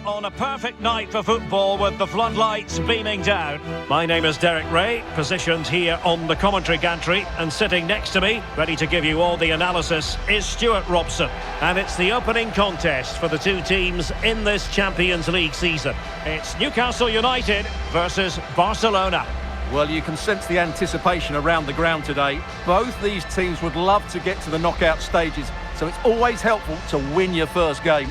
on a perfect night for football with the floodlights beaming down. My name is Derek Ray, positioned here on the commentary gantry, and sitting next to me, ready to give you all the analysis, is Stuart Robson. And it's the opening contest for the two teams in this Champions League season. It's Newcastle United versus Barcelona. Well, you can sense the anticipation around the ground today. Both these teams would love to get to the knockout stages, so it's always helpful to win your first game.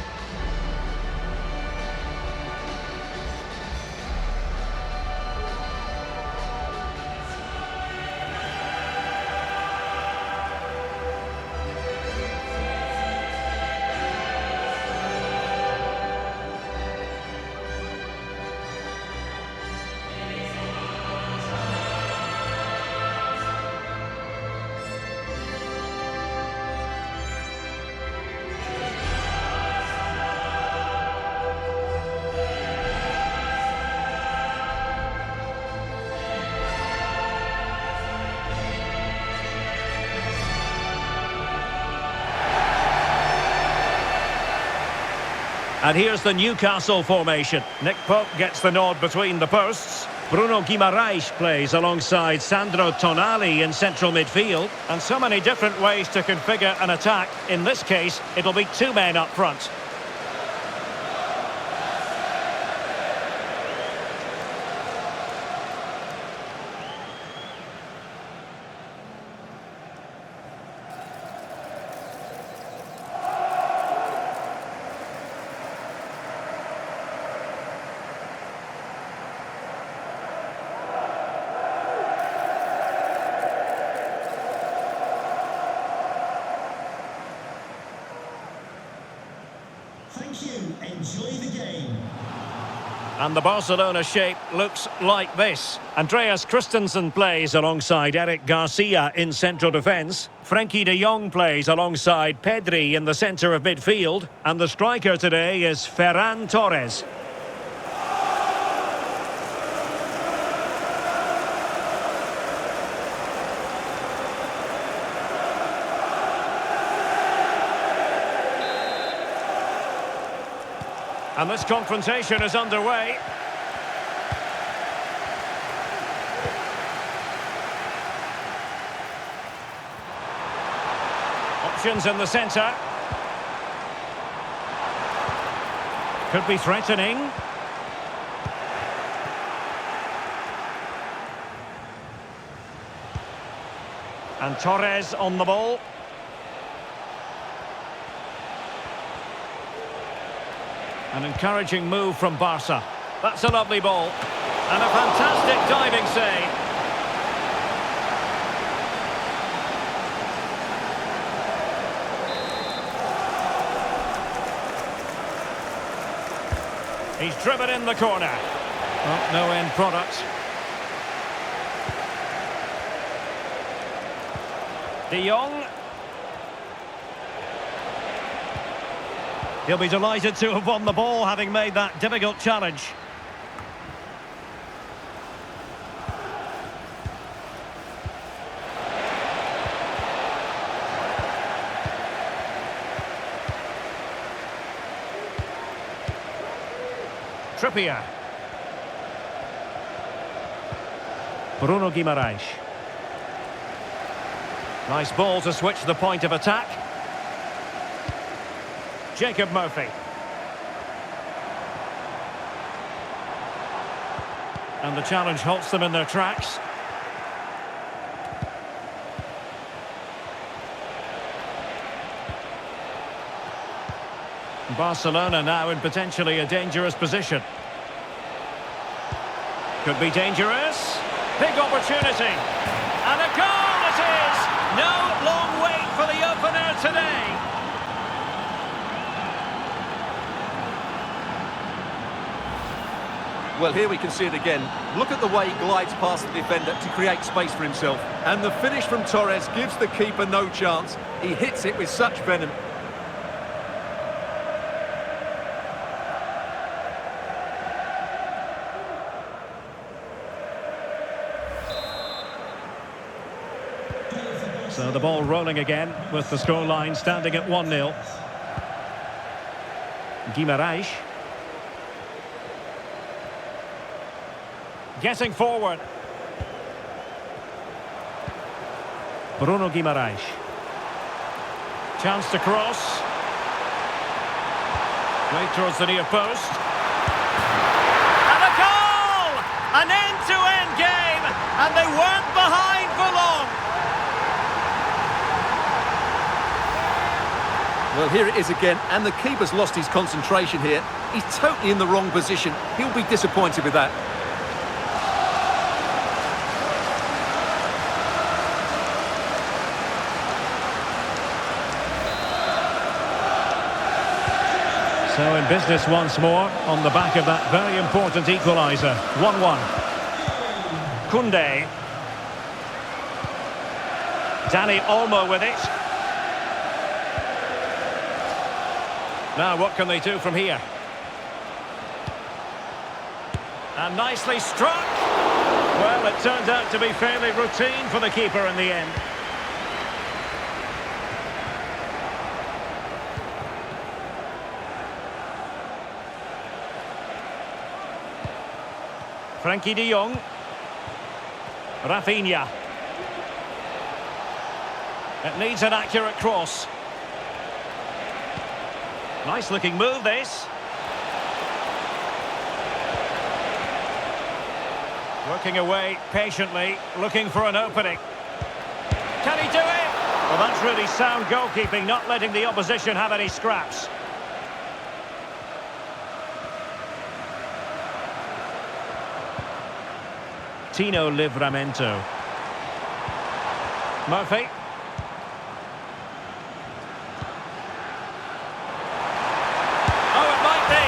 And here's the Newcastle formation. Nick Pope gets the nod between the posts. Bruno Guimaraes plays alongside Sandro Tonali in central midfield. And so many different ways to configure an attack. In this case, it'll be two men up front. Thank you. Enjoy the game. And the Barcelona shape looks like this. Andreas Christensen plays alongside Eric Garcia in central defence. Frenkie de Jong plays alongside Pedri in the centre of midfield. And the striker today is Ferran Torres. And this confrontation is underway. Options in the centre. Could be threatening. And Torres on the ball. An encouraging move from Barca. That's a lovely ball. And a fantastic diving save. He's driven in the corner. Oh, no end product. De Jong. He'll be delighted to have won the ball, having made that difficult challenge. Trippier. Bruno Guimaraes. Nice ball to switch the point of attack. Jacob Murphy. And the challenge halts them in their tracks. Barcelona now in potentially a dangerous position. Could be dangerous. Big opportunity. And a goal it is! No long wait for the opener today. Well, here we can see it again. Look at the way he glides past the defender to create space for himself. And the finish from Torres gives the keeper no chance. He hits it with such venom. So the ball rolling again with the scoreline standing at 1-0. Guimaraes. Getting forward. Bruno Guimaraes. Chance to cross. Right towards the near post. And a goal! An end-to-end game, and they weren't behind for long. Well, here it is again, and the keeper's lost his concentration here. He's totally in the wrong position. He'll be disappointed with that. So in business once more, on the back of that very important equaliser. 1-1. Koundé. Dani Olmo with it. Now what can they do from here? And nicely struck. Well, it turned out to be fairly routine for the keeper in the end. Frankie de Jong. Rafinha. It needs an accurate cross. Nice looking move, this. Working away patiently, looking for an opening. Can he do it? Well, that's really sound goalkeeping, not letting the opposition have any scraps. Tino Livramento. Murphy. Oh, it might be.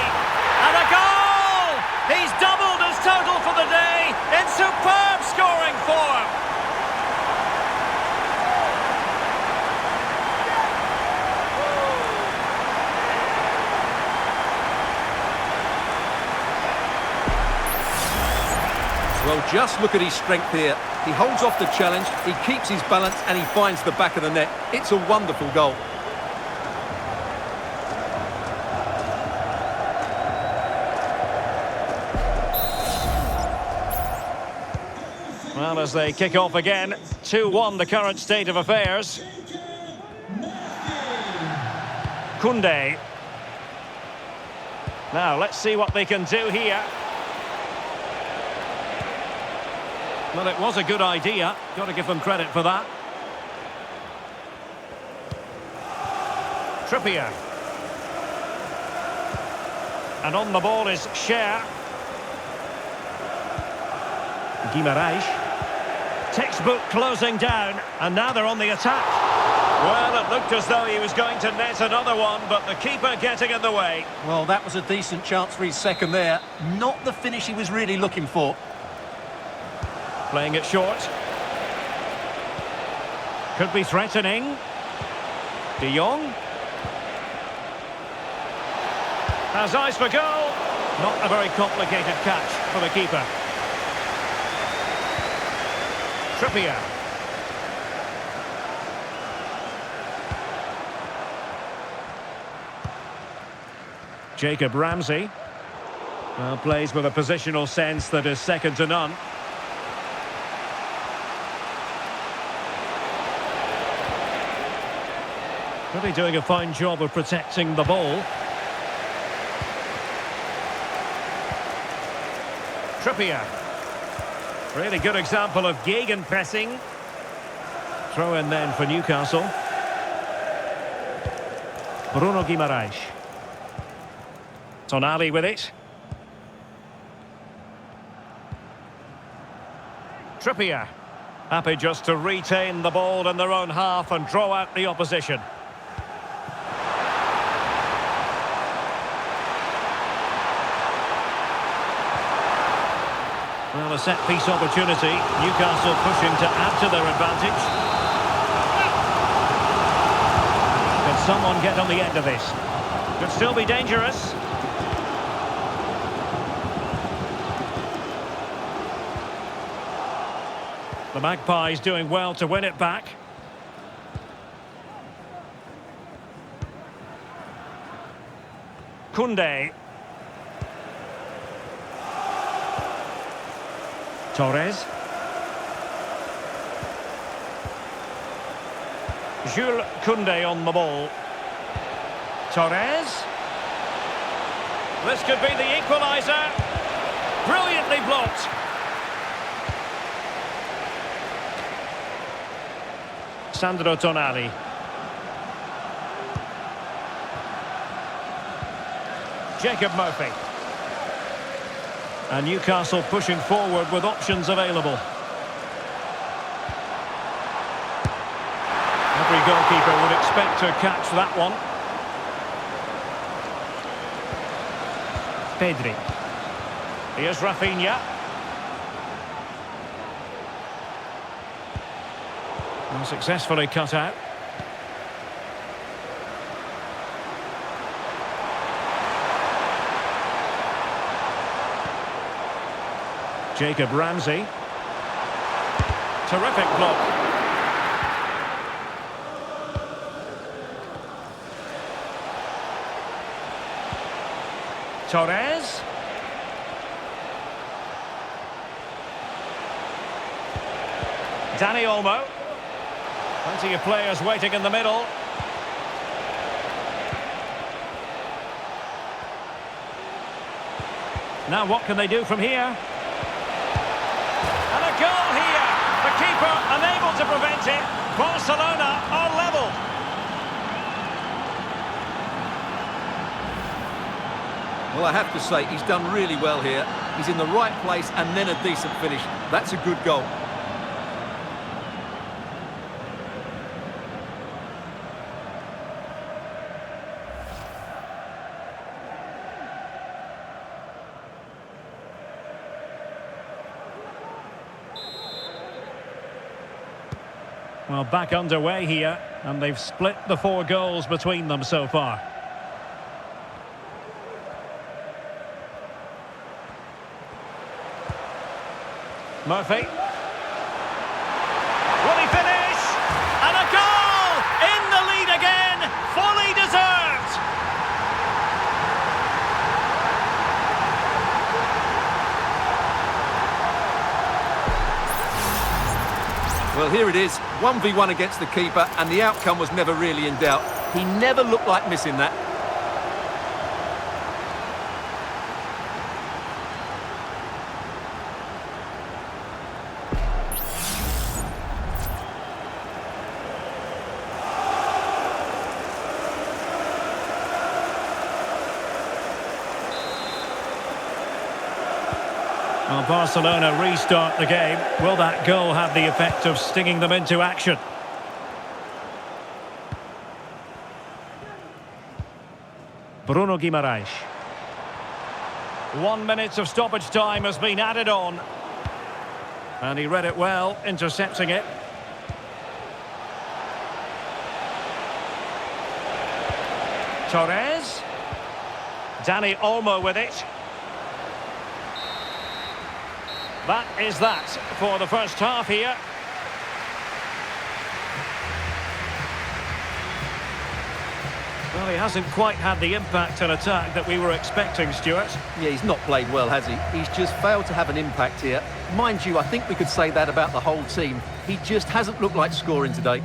And a goal! He's doubled his total for the day in superb scoring form. Well, just look at his strength here. He holds off the challenge, he keeps his balance, and he finds the back of the net. It's a wonderful goal. Well, as they kick off again, 2-1 the current state of affairs. Koundé. Now, let's see what they can do here. Well, it was a good idea. Got to give them credit for that. Trippier. And on the ball is Cher. Guimaraes. Textbook closing down, and now they're on the attack. Well, it looked as though he was going to net another one, but the keeper getting in the way. Well, that was a decent chance for his second there. Not the finish he was really looking for. Playing it short. Could be threatening. De Jong. Has eyes for goal. Not a very complicated catch for the keeper. Trippier. Jacob Ramsey. Well, plays with a positional sense that is second to none. Really doing a fine job of protecting the ball. Trippier. Really good example of gegenpressing. Throw in then for Newcastle. Bruno Guimaraes. Tonali with it. Trippier. Happy just to retain the ball in their own half and draw out the opposition. Well, a set-piece opportunity. Newcastle pushing to add to their advantage. Can someone get on the end of this? Could still be dangerous. The Magpies doing well to win it back. Koundé. Torres. Jules Koundé on the ball. Torres. This could be the equaliser. Brilliantly blocked. Sandro Tonali. Jacob Murphy. And Newcastle pushing forward with options available. Every goalkeeper would expect to catch that one. Pedri. Here's Rafinha. And successfully cut out. Jacob Ramsey. Terrific block. Torres. Dani Olmo. Plenty of players waiting in the middle. Now what can they do from here? And a goal here. The keeper unable to prevent it. Barcelona are level. Well, I have to say, he's done really well here. He's in the right place and then a decent finish. That's a good goal. Well, back underway here, and they've split the 4 goals between them so far. Murphy. Will he finish? And a goal! In the lead again! Fully deserved! Well, here it is, 1v1 against the keeper, and the outcome was never really in doubt. He never looked like missing that. Well, Barcelona restart the game. Will that goal have the effect of stinging them into action? Bruno Guimaraes. 1 minute of stoppage time has been added on. And he read it well, intercepting it. Torres. Dani Olmo with it. That is that for the first half here. Well, he hasn't quite had the impact and attack that we were expecting, Stuart. Yeah, he's not played well, has he? He's just failed to have an impact here. Mind you, I think we could say that about the whole team. He just hasn't looked like scoring today.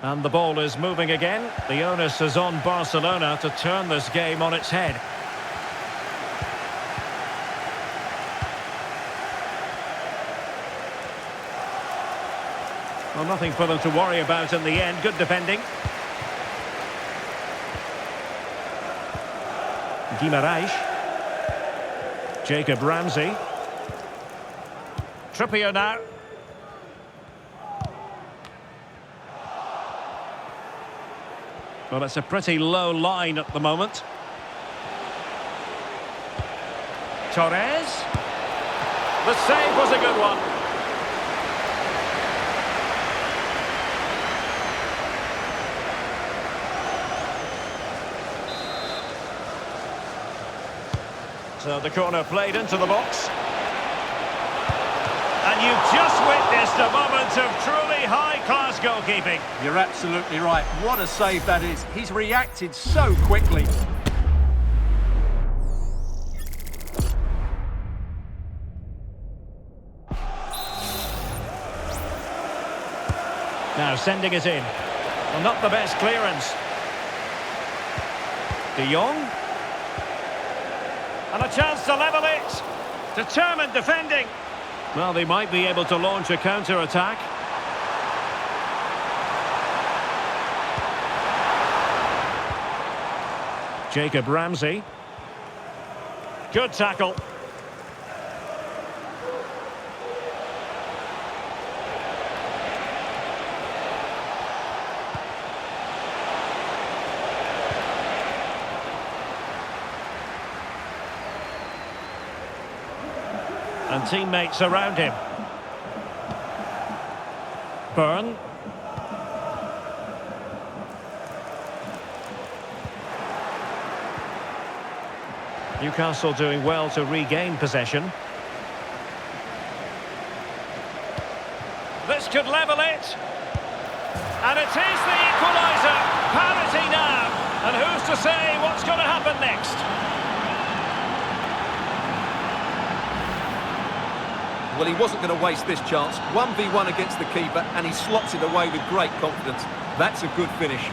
And the ball is moving again. The onus is on Barcelona to turn this game on its head. Well, nothing for them to worry about in the end. Good defending. Guimaraes. Jacob Ramsey. Trippier now. Well, it's a pretty low line at the moment. Torres. The save was a good one. So the corner played into the box. And you've just witnessed a moment of truly high-class goalkeeping. You're absolutely right. What a save that is. He's reacted so quickly. Now sending it in. Well, not the best clearance. De Jong. And a chance to level it. Determined defending. Well, they might be able to launch a counter-attack. Jacob Ramsey. Good tackle. And teammates around him. Byrne. Newcastle doing well to regain possession. This could level it. And it is the equaliser. Parity now. And who's to say what's going to happen next? Well, he wasn't going to waste this chance. 1v1 against the keeper, and he slots it away with great confidence. That's a good finish.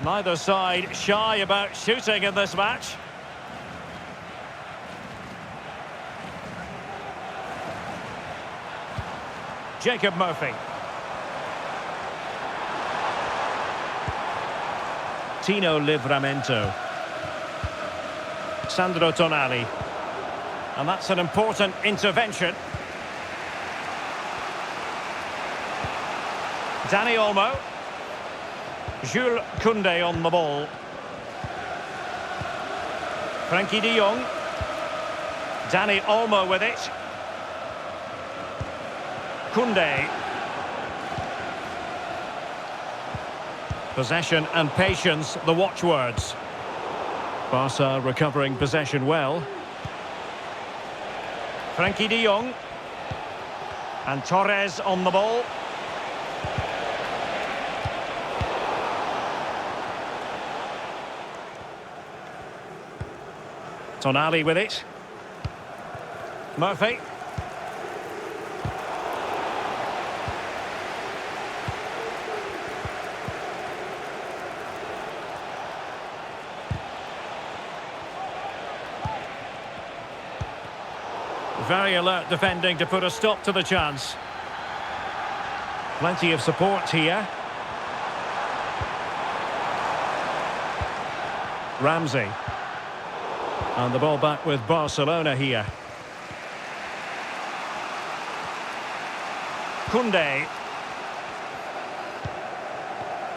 Neither side shy about shooting in this match. Jacob Murphy. Tino Livramento. Sandro Tonali. And that's an important intervention. Dani Olmo. Jules Koundé on the ball. Frankie de Jong. Dani Olmo with it. Koundé. Possession and patience, the watchwords. Barca recovering possession well. Frankie de Jong. And Torres on the ball. Tonali with it. Murphy. Very alert defending to put a stop to the chance. Plenty of support here. Ramsey. And the ball back with Barcelona here. Koundé.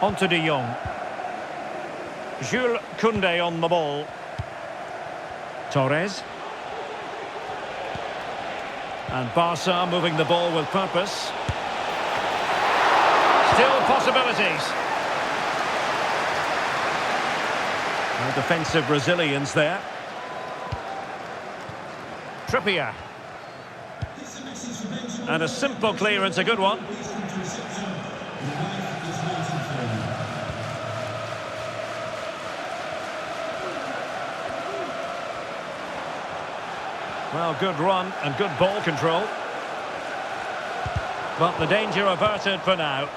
Onto de Jong. Jules Koundé on the ball. Torres. And Barca moving the ball with purpose. Still possibilities. And defensive resilience there. Trippier. And a simple clearance, a good one. Well, good run and good ball control. But the danger averted for now.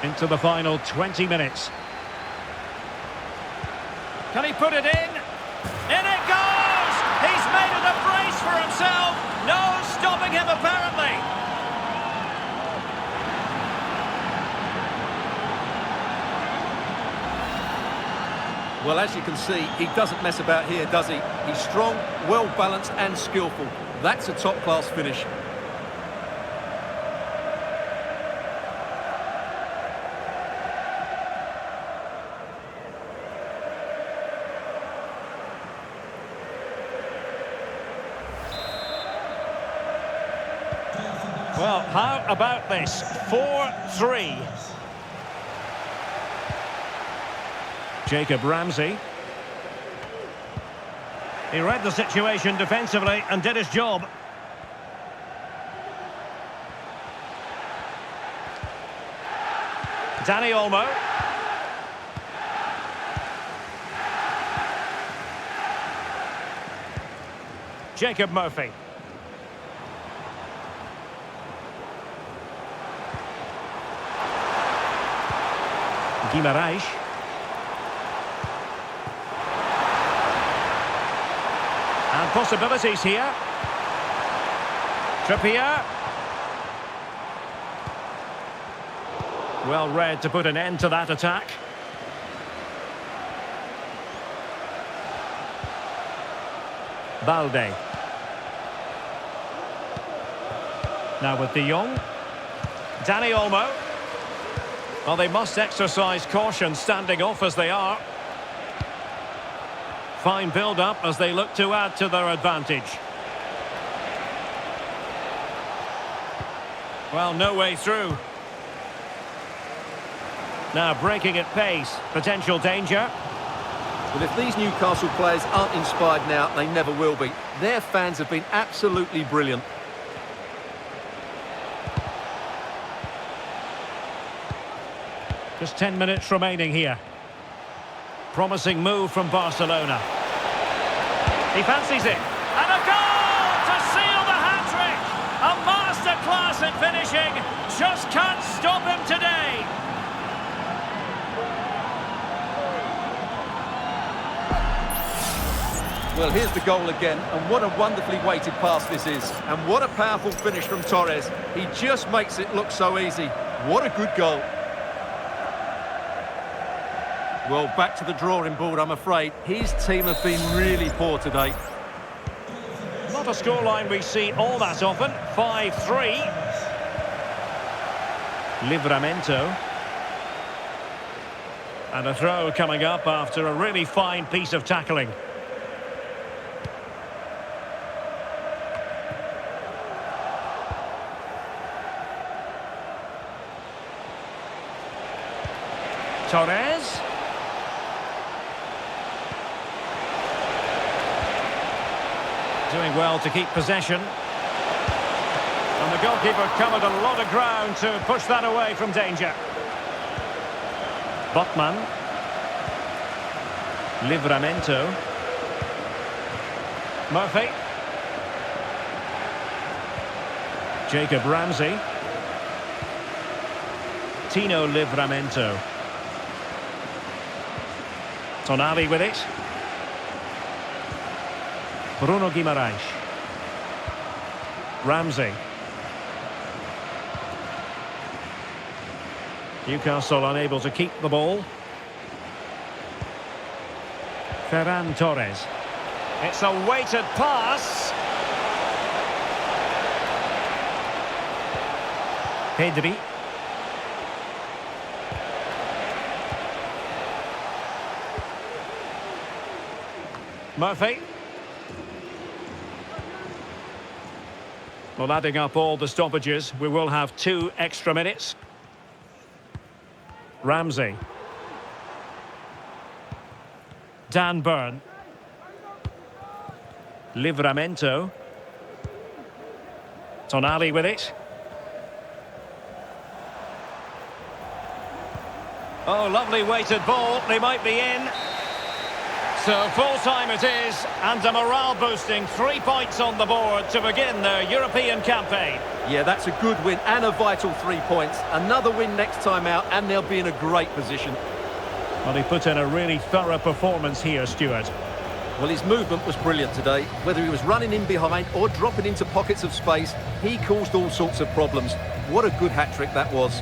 Into the final 20 minutes. Can he put it in? In it goes! He's made it a brace for himself. No stopping him apparently. Well, as you can see, he doesn't mess about here, does he? He's strong, well-balanced and skillful. That's a top-class finish. Well, how about this? 4-3. Jacob Ramsey. He read the situation defensively and did his job. Dani Olmo. Jacob Murphy. Guimarães. And possibilities here. Trippier. Well read to put an end to that attack. Balde. Now with De Jong. Dani Olmo. Well, they must exercise caution standing off as they are. Fine build-up as they look to add to their advantage. Well, no way through. Now breaking at pace. Potential danger. Well, if these Newcastle players aren't inspired now, they never will be. Their fans have been absolutely brilliant. Just 10 minutes remaining here. Promising move from Barcelona. He fancies it. And a goal to seal the hat-trick! A masterclass in finishing. Just can't stop him today. Well, here's the goal again, and what a wonderfully weighted pass this is. And what a powerful finish from Torres. He just makes it look so easy. What a good goal. Well, back to the drawing board, I'm afraid. His team have been really poor today. Not a scoreline we see all that often. 5-3. Livramento. And a throw coming up after a really fine piece of tackling. Torres. Doing well to keep possession. And the goalkeeper covered a lot of ground to push that away from danger. Botman. Livramento. Murphy. Jacob Ramsey. Tino Livramento. Tonali with it. Bruno Guimarães. Ramsey. Newcastle unable to keep the ball. Ferran Torres. It's a weighted pass. Pedri. Murphy. Well, adding up all the stoppages, we will have 2 extra minutes. Ramsey. Dan Burn. Livramento. Tonali with it. Oh, lovely weighted ball. They might be in. So full-time it is, and a morale-boosting 3 points on the board to begin their European campaign. Yeah, that's a good win and a vital 3 points. Another win next time out, and they'll be in a great position. Well, he put in a really thorough performance here, Stuart. Well, his movement was brilliant today. Whether he was running in behind or dropping into pockets of space, he caused all sorts of problems. What a good hat-trick that was.